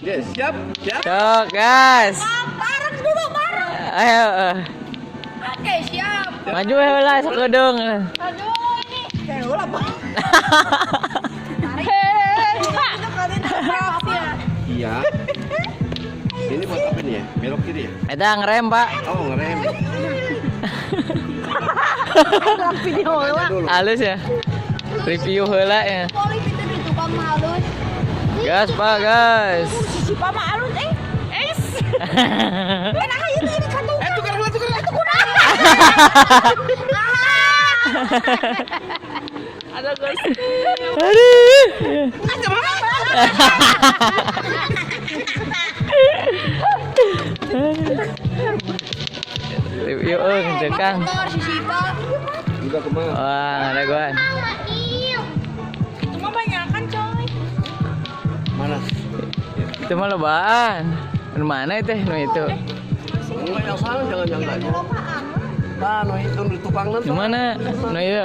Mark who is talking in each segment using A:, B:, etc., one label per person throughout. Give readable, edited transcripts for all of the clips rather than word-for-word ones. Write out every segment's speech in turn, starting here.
A: Yes, siap, siap.
B: Cok, gas.
C: Bareng dulu, bareng.
B: Ayo.
C: Oke, siap.
B: Maju heula sakedeung.
C: Aduh, ini.
D: Kayak ulah Pak.
A: Iya. Ini buat apa nih ya? Belok kiri ya?
B: Eta ngerem, Pak.
A: Oh, ngerem.
D: Video heula.
A: Dulu.
B: Halus ya. Review heula ya.
C: Poli itu di tukang halus.
B: Gas, Pak, gas.
D: Si Pama alus Enak aja ini kantung.
A: Tukar dulu, tukar.
D: Ada guys.
B: Aduh.
D: Aja Mama.
B: Review cekang.
C: Motor si Sipa.
A: Udah kemana?
B: Wah, ada gua.
D: Cuma banyak kan coy.
A: Mana?
B: Itu mah lobaan. Nu mana itu? Nu itu.
A: Enggak yang sana, jangan aja. Nah, no itu di tukang nanti.
B: Nu mana? Nu itu.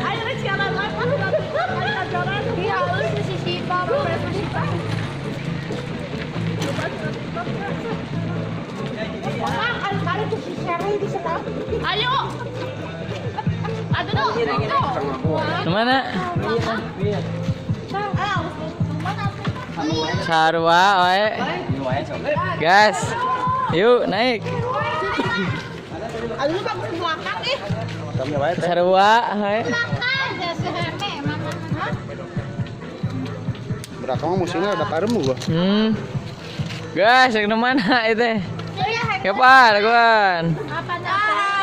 D: Ayo rek siaran live kan udah ajaran.
C: Dia halus si Sipa, motor si Sipa.
D: Wah, kali tuh si Sherry di sana.
C: Ayo. Aduh, dong.
B: Nu mana? Sarua wae. Gas. Yuk, naik.
D: Aduh Pak di belakang ih.
B: Sarua wae.
A: Belakang musuhnya ada parem gua.
B: Gas, yang mana itu? Ya Pak, lakukan.
C: Apa dah?